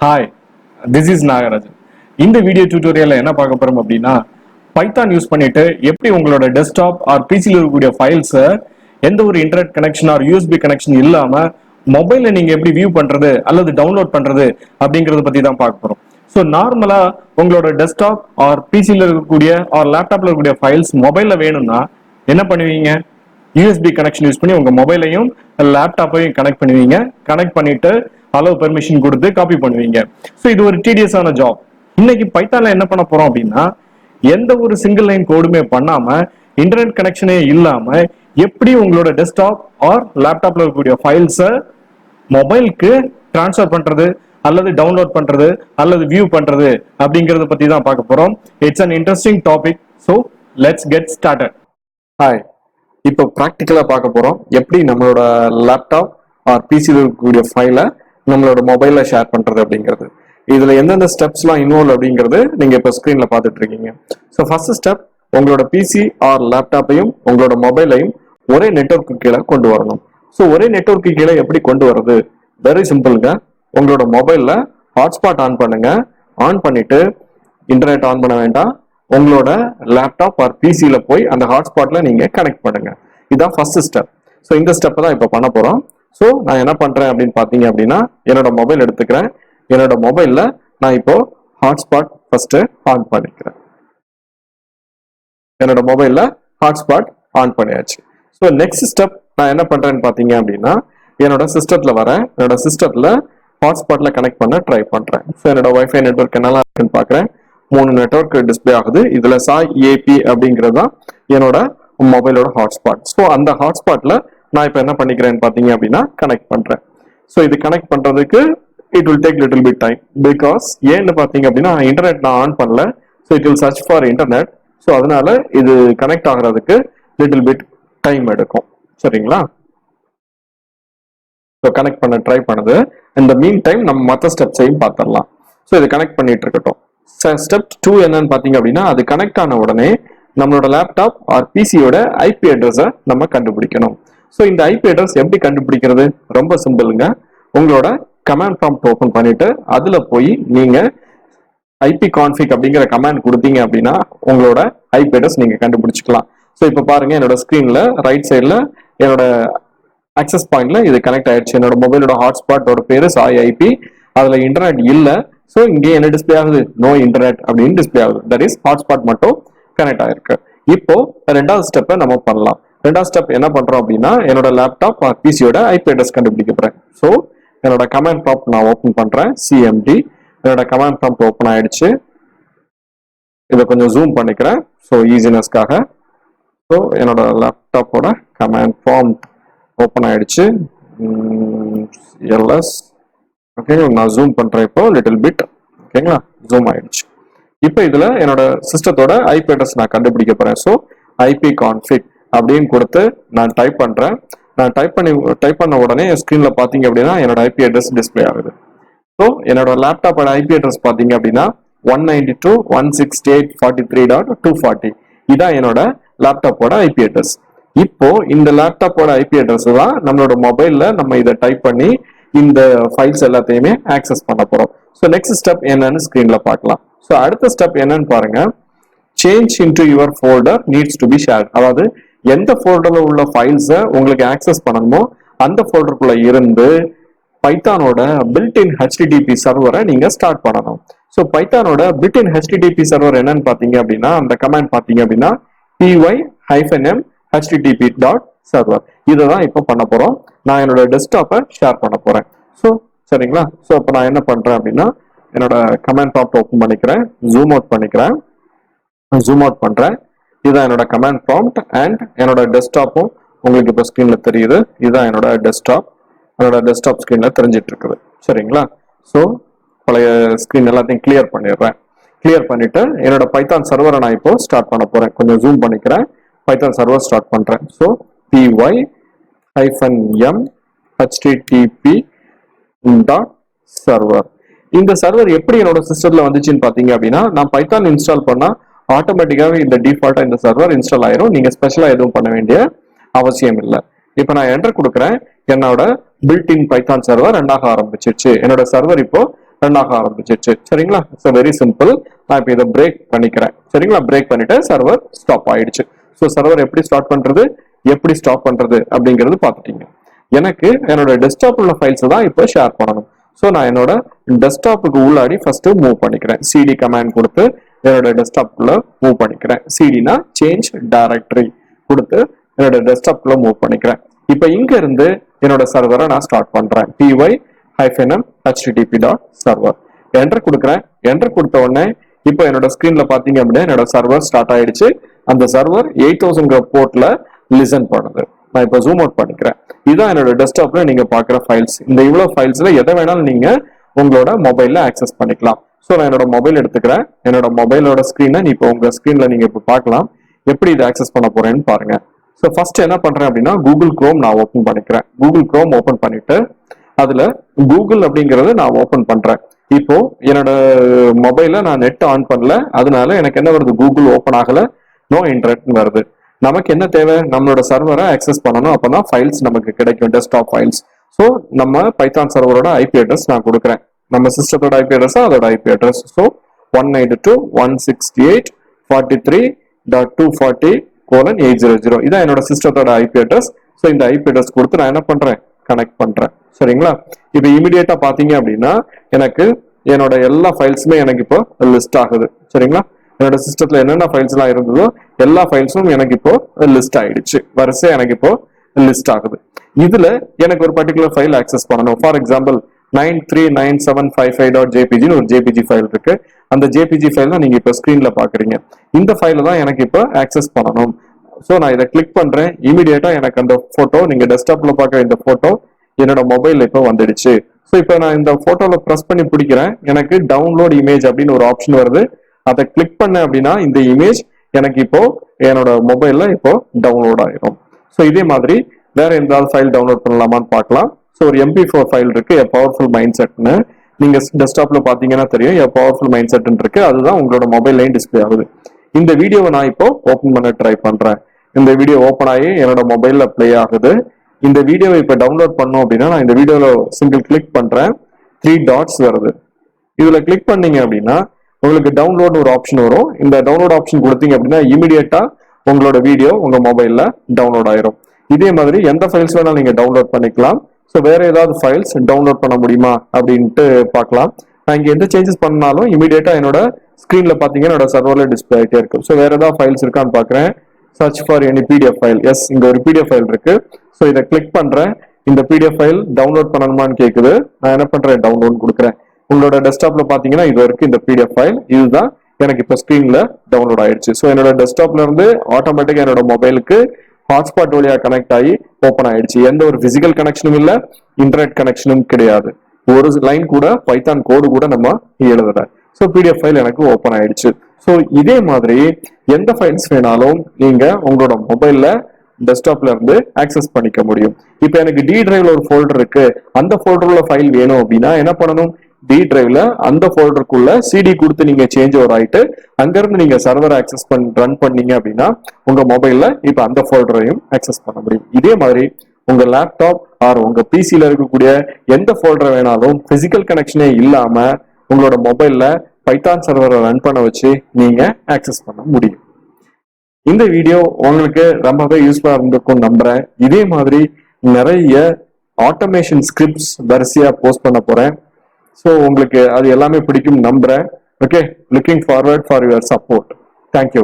Hi, this is Nagarajan. இந்த video டியூட்டோரியல்ல என்ன பார்க்க போறோம் அப்படின்னா பைத்தான் யூஸ் பண்ணிட்டு எப்படி உங்களோட டெஸ்க்டாப் ஆர் பிசியில் இருக்கக்கூடிய ஃபைல்ஸை எந்த ஒரு internet connection or USB connection இல்லாம மொபைல்ல நீங்க எப்படி வியூ பண்றது அல்லது டவுன்லோட் பண்றது அப்படிங்கறத பத்தி தான் பார்க்க போறோம். ஸோ நார்மலா உங்களோட டெஸ்க்டாப் ஆர் பிசியில் இருக்கக்கூடிய ஆர் லேப்டாப்ல இருக்கக்கூடிய ஃபைல்ஸ் மொபைல்ல வேணும்னா என்ன பண்ணுவீங்க? யூஎஸ்பி கனெக்ஷன் யூஸ் பண்ணி உங்க மொபைலையும் லேப்டாப்பையும் கனெக்ட் பண்ணுவீங்க. கனெக்ட் பண்ணிட்டு அலோ பெர்மிஷன் கொடுத்து காப்பி பண்ணுவீங்க. ஸோ இது ஒரு டீடியஸான ஜாப். இன்னைக்கு பைத்தான்ல என்ன பண்ண போறோம் அப்படின்னா எந்த ஒரு சிங்கிள் லைன் கோடுமே பண்ணாம இன்டர்நெட் கனெக்ஷனே இல்லாம எப்படி உங்களோட டெஸ்க்டாப் ஆர் லேப்டாப்ல இருக்கக்கூடிய ஃபைல்ஸை மொபைலுக்கு டிரான்ஸ்ஃபர் பண்றது அல்லது டவுன்லோட் பண்றது அல்லது வியூ பண்றது அப்படிங்கறத பத்தி தான் பார்க்க போறோம். It's an interesting topic. So let's get started. Hi, இப்போ ப்ராக்டிக்கலா பார்க்க போறோம் எப்படி நம்மளோட லேப்டாப் ஆர் பிசியில் இருக்கக்கூடிய ஃபைலை நம்மளோட மொபைல்ல ஷேர் பண்றது அப்படிங்கிறது. இதுல எந்தெந்த ஸ்டெப்ஸ்லாம் இன்வால்வ் அப்படிங்கிறது நீங்க இப்போ ஸ்கிரீன்ல பார்த்துட்டு இருக்கீங்க. ஸோ ஃபர்ஸ்ட் ஸ்டெப், உங்களோட பிசி ஆர் லேப்டாப்பையும் உங்களோட மொபைலையும் ஒரே நெட்வொர்க்கு கீழே கொண்டு வரணும். ஸோ ஒரே நெட்வொர்க்கு கீழே எப்படி கொண்டு வர்றது? வெரி சிம்பிள்ங்க. உங்களோட மொபைல்ல ஹாட்ஸ்பாட் ஆன் பண்ணுங்க. ஆன் பண்ணிட்டு இன்டர்நெட் ஆன் பண்ண வேண்டாம், உங்களோட லேப்டாப் ஆர் பிசியில போய் அந்த ஹாட்ஸ்பாட்ல நீங்க கனெக்ட் பண்ணுங்க. இதுதான் ஃபர்ஸ்ட் ஸ்டெப். ஸோ இந்த ஸ்டெப்பை தான் இப்போ பண்ண போறோம். ஸோ நான் என்ன பண்றேன் அப்படின்னு பாத்தீங்க அப்படின்னா என்னோட மொபைல் எடுத்துக்கிறேன். என்னோட மொபைல்ல நான் இப்போ ஹாட்ஸ்பாட் ஃபர்ஸ்ட் ஆன் பண்ணிக்கிறேன். என்னோட மொபைல்ல ஹாட்ஸ்பாட் ஆன் பண்ணியாச்சு. ஸோ நெக்ஸ்ட் ஸ்டெப் நான் என்ன பண்றேன்னு பாத்தீங்க அப்படின்னா என்னோட சிஸ்டத்துல வரேன். என்னோட சிஸ்டத்துல ஹாட்ஸ்பாட்ல கனெக்ட் பண்ண ட்ரை பண்றேன். ஸோ என்னோட வைஃபை நெட்வொர்க் என்னெல்லாம் இருக்குன்னு பாக்குறேன். 3 நெட்வொர்க் டிஸ்பிளே ஆகுது. இதுல சாய் ஏபி அப்படிங்கிறது தான் என்னோட மொபைலோட ஹாட்ஸ்பாட். ஸோ அந்த ஹாட்ஸ்பாட்ல நான் இப்போ என்ன பண்ணிக்கிறேன்னு பாத்தீங்க அப்படின்னா கனெக்ட் பண்றேன். ஸோ இது கனெக்ட் பண்றதுக்கு it will take little bit time. Because ஏன்னு பாத்தீங்க அப்படின்னா இன்டர்நெட் நான் ஆன் பண்ணல. So it will search for internet. So அதனால இது கனெக்ட் ஆகுறதுக்கு லிட்டில் பிட் டைம் எடுக்கும். சரிங்களா? ஸோ கனெக்ட் பண்ண ட்ரை பண்ணுது. இந்த மீன் டைம் நம்ம மற்ற ஸ்டெப்ஸையும் பார்த்துடலாம். ஸோ இது கனெக்ட் பண்ணிட்டு இருக்கட்டும். ஸ்டெப் 2 என்னன்னு பாத்தீங்க அப்படின்னா அது கனெக்ட் ஆன உடனே நம்மளோட லேப்டாப் ஆர் பிசியோட ஐபி அட்ரஸை நம்ம கண்டுபிடிக்கணும். ஸோ இந்த ஐபி அட்ரஸ் எப்படி கண்டுபிடிக்கிறது? ரொம்ப சிம்பிளுங்க. உங்களோட கமாண்ட் ப்ராம்ப்ட் ஓபன் பண்ணிட்டு அதுல போய் நீங்க ஐபி கான்ஃபிக் அப்படிங்கிற கமாண்ட் கொடுத்தீங்க அப்படின்னா உங்களோட ஐபி அட்ரஸ் நீங்க கண்டுபிடிச்சிக்கலாம். ஸோ இப்போ பாருங்க என்னோட ஸ்கிரீன்ல ரைட் சைட்ல என்னோட ஆக்சஸ் பாயிண்ட்ல இது கனெக்ட் ஆயிடுச்சு. என்னோட மொபைலோட ஹாட்ஸ்பாட்டோட பேரு சாய் ஐபி. அதுல இன்டர்நெட் இல்ல. ஸோ இங்கே என்ன டிஸ்பிளே ஆகுது? நோ இன்டர்நெட் அப்படின்னு டிஸ்பிளே ஆகுது. தட் இஸ் ஹாட்ஸ்பாட் மட்டும் கனெக்ட் ஆயிருக்கு. இப்போ ரெண்டாவது ஸ்டெப்பை நம்ம பண்ணலாம். ரெண்டாவது ஸ்டெப் என்ன பண்றோம் அப்படின்னா என்னோட லேப்டாப் பிசியோட ஐபி அட்ரஸ் கண்டுபிடிக்க போறேன். ஸோ என்னோட கமாண்ட் ப்ராம்ப்ட் நான் ஓபன் பண்றேன். சிஎம்டி என்னோட கமாண்ட் ப்ராம்ப்ட் ஓபன் ஆயிடுச்சு. இதை கொஞ்சம் ஜூம் பண்ணிக்கிறேன் ஸோ ஈஸினஸ்க்காக. ஸோ என்னோட லேப்டாப்போட கமாண்ட் ப்ராம்ப்ட் ஓபன் ஆயிடுச்சு. எல்எஸ் ஓகே, நான் ஜூம் பண்றேன் இப்போ லிட்டில் பிட். ஓகேங்களா? ஜூம் ஆயிடுச்சு. இப்போ இதுல என்னோட சிஸ்டத்தோட ஐபி அட்ரஸ் நான் கண்டுபிடிக்க போறேன். ஸோ ஐபி கான்ஃபிக் அப்படின்னு கொடுத்து நான் டைப் பண்றேன். நான் டைப் பண்ண உடனே ஸ்கிரீன்ல பாத்தீங்க அப்படின்னா என்னோட ஐபி அட்ரஸ் டிஸ்பிளே ஆகுது. ஸோ என்னோட லேப்டாப்போட ஐபி அட்ரஸ் பாத்தீங்க அப்படின்னா 192.168.43.240 இதான் என்னோட லேப்டாப்போட ஐபி அட்ரஸ். இப்போ இந்த லேப்டாப்போட ஐபி அட்ரஸ் தான் நம்மளோட மொபைல்ல நம்ம இதை டைப் பண்ணி இந்த ஃபைல்ஸ் எல்லாத்தையுமே ஆக்சஸ் பண்ண போறோம். ஸோ நெக்ஸ்ட் ஸ்டெப் என்னன்னு ஸ்கிரீன்ல பார்க்கலாம். ஸோ அடுத்த ஸ்டெப் என்னன்னு பாருங்க. Change into your folder needs to be shared. அதாவது எந்த ஃபோல்டர்ல உள்ள ஃபைல்ஸை உங்களுக்கு ஆக்சஸ் பண்ணணுமோ அந்த ஃபோல்டருக்குள்ள இருந்து பைத்தானோட பில்ட்-இன் HTTP சர்வரை நீங்க ஸ்டார்ட் பண்ணணும். ஸோ பைத்தானோட பில்ட்-இன் HTTP சர்வர் என்னன்னு பாத்தீங்க அப்படின்னா அந்த கமாண்ட் பாத்தீங்க அப்படின்னா py-m http.server. இதை தான் இப்போ பண்ண போறோம். நான் என்னோட டெஸ்க்டாப்பை ஷேர் பண்ண போறேன். ஸோ சரிங்களா? ஸோ இப்போ நான் என்ன பண்றேன் அப்படின்னா என்னோட கமாண்ட் ப்ராம்ப்ட் ஓப்பன் பண்ணிக்கிறேன். ஜூம் அவுட் பண்ணிக்கிறேன். ஜூம் அவுட் பண்றேன். இதுதான் என்னோட கமாண்ட் ப்ராம்ப்ட் அண்ட் என்னோட டெஸ்க்டாப்பும் உங்களுக்கு இப்போ ஸ்கிரீன்ல தெரியுது. இதுதான் என்னோட டெஸ்க்டாப். என்னோட டெஸ்க்டாப் ஸ்கிரீன்ல தெரிஞ்சிட்டு இருக்குது. சரிங்களா? ஸோ பழைய ஸ்கிரீன் எல்லாத்தையும் கிளியர் பண்ணிடுறேன். கிளியர் பண்ணிட்டு என்னோட பைத்தான் சர்வரை நான் இப்போ ஸ்டார்ட் பண்ண போறேன். கொஞ்சம் ஜூம் பண்ணிக்கிறேன். பைத்தான் சர்வர் ஸ்டார்ட் பண்றேன். So py-m http.server. இந்த சர்வர் எப்படி என்னோட சிஸ்டம்ல வந்துச்சுன்னு பாத்தீங்க அப்படின்னா நான் பைத்தான் இன்ஸ்டால் பண்ணா ஆட்டோமேட்டிக்காவே இந்த டிஃபால்ட்டா இந்த சர்வர் இன்ஸ்டால் ஆயிரும். நீங்க ஸ்பெஷலா எதுவும் பண்ண வேண்டிய அவசியம் இல்லை. இப்போ நான் என்டர் கொடுக்குறேன். என்னோட பில்ட்-இன் பைத்தான் சர்வர் ரன் ஆக ஆரம்பிச்சிருச்சு. என்னோட சர்வர் இப்போ ரன் ஆக ஆரம்பிச்சிருச்சு. சரிங்களா? So very simple. நான் இப்போ இதை பிரேக் பண்ணிக்கிறேன். சரிங்களா? பிரேக் பண்ணிட்டு சர்வர் ஸ்டாப் ஆயிடுச்சு. ஸோ சர்வர் எப்படி ஸ்டார்ட் பண்றது, எப்படி ஸ்டாப் பண்றது அப்படிங்கிறது பார்த்துட்டீங்க. எனக்கு என்னோட டெஸ்க்டாப் உள்ள ஃபைல்ஸ் தான் இப்போ ஷேர் பண்ணணும். ஸோ நான் என்னோட டெஸ்க்டாப்புக்கு உள்ளாடி ஃபர்ஸ்ட் மூவ் பண்ணிக்கிறேன். சிடி கமாண்ட் கொடுத்து என்னோட டெஸ்க்டாப்குள்ள மூவ் பண்ணிக்கிறேன். சிடினா சேஞ்ச் டைரக்டரி கொடுத்து என்னோட டெஸ்க்டாப்குள்ள மூவ் பண்ணிக்கிறேன். இப்போ இங்க இருந்து என்னோட சர்வரை நான் ஸ்டார்ட் பண்றேன். py-m http.server என்டர் கொடுக்குறேன். என்டர் கொடுத்த உடனே இப்போ என்னோட ஸ்கிரீன்ல பாத்தீங்க அப்படின்னா என்னோட சர்வர் ஸ்டார்ட் ஆயிடுச்சு. அந்த சர்வர் 8000 போர்ட்ல லிசன் பண்ணுது. நான் இப்போ ஜூம் அவுட் பண்ணிக்கிறேன். இதுதான் என்னோட டெஸ்க்டாப்ல நீங்க பாக்குற ஃபைல்ஸ். இந்த இவ்வளவு ஃபைல்ஸ்ல எதை வேணாலும் நீங்க உங்களோட மொபைல்ல ஆக்சஸ் பண்ணிக்கலாம். ஸோ நான் என்னோட மொபைல் எடுத்துக்கிறேன். என்னோட மொபைலோட ஸ்கிரீனை இப்போ உங்க ஸ்கிரீன்ல நீங்க இப்போ பார்க்கலாம். எப்படி இதை ஆக்சஸ் பண்ண போறேன்னு பாருங்க. ஸோ ஃபர்ஸ்ட் என்ன பண்றேன் அப்படின்னா கூகுள் குரோம் நான் ஓப்பன் பண்ணிக்கிறேன். கூகுள் குரோம் ஓப்பன் பண்ணிட்டு அதுல கூகுள் அப்படிங்கறத நான் ஓப்பன் பண்றேன். இப்போ என்னோட மொபைல்ல நான் நெட் ஆன் பண்ணல, அதனால எனக்கு என்ன வருது, கூகுள் ஓப்பன் ஆகல, நோ இன்டர்நெட் வருது. நமக்கு என்ன தேவை, நம்மளோட சர்வரை ஆக்சஸ் பண்ணணும். அப்பதான் ஃபைல்ஸ் நமக்கு கிடைக்கும், டெஸ்க்டாப் ஃபைல்ஸ். ஸோ நம்ம பைத்தான் சர்வரோட ஐபி அட்ரஸ் நான் கொடுக்குறேன். நம்ம சிஸ்டத்தோட ஐபி அட்ரஸ் அதோட ஐபி அட்ரஸ். ஸோ 192.168.240:800 இதான் என்னோட சிஸ்டத்தோட ஐபி அட்ரஸ். ஸோ இந்த ஐபி அட்ரஸ் கொடுத்து நான் என்ன பண்றேன், கனெக்ட் பண்றேன். சரிங்களா? இப்போ இமிடியேட்டா பாத்தீங்க அப்படின்னா எனக்கு என்னோட எல்லா ஃபைல்ஸுமே எனக்கு இப்போ லிஸ்ட் ஆகுது. சரிங்களா? என்னோட சிஸ்டத்துல என்னென்ன ஃபைல்ஸ் எல்லாம் இருந்ததோ எல்லா ஃபைல்ஸும் எனக்கு இப்போ லிஸ்ட் ஆயிடுச்சு. வரிசை எனக்கு இப்போ லிஸ்ட் ஆகுது. இதுல எனக்கு ஒரு பர்டிகுலர் ஃபைல் ஆக்சஸ் பண்ணணும். ஃபார் எக்ஸாம்பிள் 939755.jpg ஒரு ஜேபிஜி ஃபைல் இருக்கு. அந்த ஜேபிஜி ஃபைல் தான் நீங்க இப்போ ஸ்கிரீன்ல பாக்குறீங்க. இந்த ஃபைல தான் எனக்கு இப்போ ஆக்சஸ் பண்ணணும். ஸோ நான் இதை கிளிக் பண்றேன். இமீடியட்டா எனக்கு அந்த போட்டோ, நீங்க டெஸ்க்டாப்ல பாக்குற இந்த போட்டோ என்னோட மொபைல் இப்போ வந்துடுச்சு. ஸோ இப்போ நான் இந்த போட்டோல ப்ரெஸ் பண்ணி பிடிக்கிறேன். எனக்கு டவுன்லோட் இமேஜ் அப்படின்னு ஒரு ஆப்ஷன் வருது. அதை கிளிக் பண்ண அப்படின்னா இந்த இமேஜ் எனக்கு இப்போ என்னோட மொபைல்ல இப்போ டவுன்லோட் ஆயிடும். ஸோ இதே மாதிரி வேற எந்த ஃபைல் டவுன்லோட் பண்ணலாமான்னு பார்க்கலாம். ஸோ ஒரு MP4 ஃபைல் இருக்கு, எ பவர்ஃபுல் மைண்ட் செட்னு. நீங்க டெஸ்க்டாப்ல பாத்தீங்கன்னா தெரியும், எ பவர்ஃபுல் மைண்ட் செட் இருக்கு. அதுதான் உங்களோட மொபைல்லையும் டிஸ்பிளே ஆகுது. இந்த வீடியோவை நான் இப்போ ஓப்பன் பண்ண ட்ரை பண்றேன். இந்த வீடியோ ஓப்பன் ஆகி என்னோட மொபைல்ல பிளே ஆகுது. இந்த வீடியோவை இப்போ டவுன்லோட் பண்ணோம் அப்படின்னா நான் இந்த வீடியோல சிங்கிள் கிளிக் பண்றேன். 3 டாட்ஸ் வருது. இதுல கிளிக் பண்ணீங்க அப்படின்னா உங்களுக்கு டவுன்லோட் ஒரு ஆப்ஷன் வரும். இந்த டவுன்லோட் ஆப்ஷன் கொடுத்தீங்க அப்படின்னா இமிடியேட்டா உங்களோட வீடியோ உங்க மொபைல்ல டவுன்லோட் ஆயிரும். இதே மாதிரி எந்த ஃபைல்ஸ் வேணாலும் நீங்க டவுன்லோட் பண்ணிக்கலாம். ஸோ வேற ஏதாவது ஃபைல்ஸ் டவுன்லோட் பண்ண முடியுமா அப்படின்ட்டு பார்க்கலாம். நான் இங்க எந்த சேஞ்சஸ் பண்ணாலும் இமிடியேட்டா என்னோட ஸ்கிரீன்ல பாத்தீங்கன்னா என்னோட சர்வர்ல டிஸ்பிளே ஆகிட்டே இருக்கும். ஸோ வேற ஏதாவது ஃபைல்ஸ் இருக்கான்னு பாக்குறேன். Search for any PDF file. Yes, இங்க ஒரு பிடிஎஃப் ஃபைல் இருக்கு. ஸோ இதை கிளிக் பண்றேன். இந்த பிடிஎஃப் ஃபைல் டவுன்லோட் பண்ணணுமான்னு கேக்குது. நான் என்ன பண்றேன், டவுன்லோட் கொடுக்குறேன். உங்களோட டெஸ்க்டாப்ல பாத்தீங்கன்னா இது வரைக்கும் இந்த பிடிஎஃப் ஃபைல் இதுதான் எனக்கு இப்போ ஸ்கிரீன்ல டவுன்லோட் ஆயிடுச்சு. ஸோ என்னோட டெஸ்க்டாப்ல இருந்து ஆட்டோமேட்டிக்கா என்னோட மொபைலுக்கு ஹாட்ஸ்பாட் வழியா கனெக்ட் ஆகி ஓப்பன் ஆயிடுச்சு. எந்த ஒரு பிசிக்கல் கனெக்ஷனும் இல்ல, இன்டர்நெட் கனெக்ஷனும் கிடையாது. ஒரு லைன் கூட பைத்தான் கோடு கூட நம்ம எழுதல. ஸோ பிடிஎஃப் ஃபைல் எனக்கு ஓப்பன் ஆயிடுச்சு. ஸோ இதே மாதிரி எந்த ஃபைல்ஸ் வேணாலும் நீங்க உங்களோட மொபைல்ல டெஸ்க்டாப்ல இருந்து ஆக்சஸ் பண்ணிக்க முடியும். இப்போ எனக்கு டி டிரைவ்ல ஒரு ஃபோல்டர் இருக்கு, அந்த ஃபோல்டர்ல ஃபைல் வேணும் அப்படின்னா என்ன பண்ணணும், டி டிரைவ்ல அந்த ஃபோல்டருக்குள்ள சிடி கொடுத்து நீங்க சேஞ்ச் ஓவர் ஆயிட்டு அங்கிருந்து நீங்க சர்வர் ஆக்சஸ் ரன் பண்ணீங்க அப்படின்னா உங்க மொபைல்ல இப்ப அந்த ஃபோல்டரையும் ஆக்சஸ் பண்ண முடியும். இதே மாதிரி உங்க லேப்டாப் ஆர் உங்க பிசில இருக்கக்கூடிய எந்த ஃபோல்டர் வேணாலும் பிசிக்கல் கனெக்ஷனே இல்லாம உங்களோட மொபைல்ல பைத்தான் சர்வரை ரன் பண்ண வச்சு நீங்க ஆக்சஸ் பண்ண முடியும். இந்த வீடியோ உங்களுக்கு ரொம்பவே யூஸ்ஃபுல்லா இருந்திருக்கும் நம்புறேன். இதே மாதிரி நிறைய ஆட்டோமேஷன் ஸ்கிரிப்ட்ஸ் வரிசையா போஸ்ட் பண்ண போறேன். ஸோ உங்களுக்கு அது எல்லாமே பிடிக்கும் நம்புறேன். Okay, looking forward for your support. Thank you.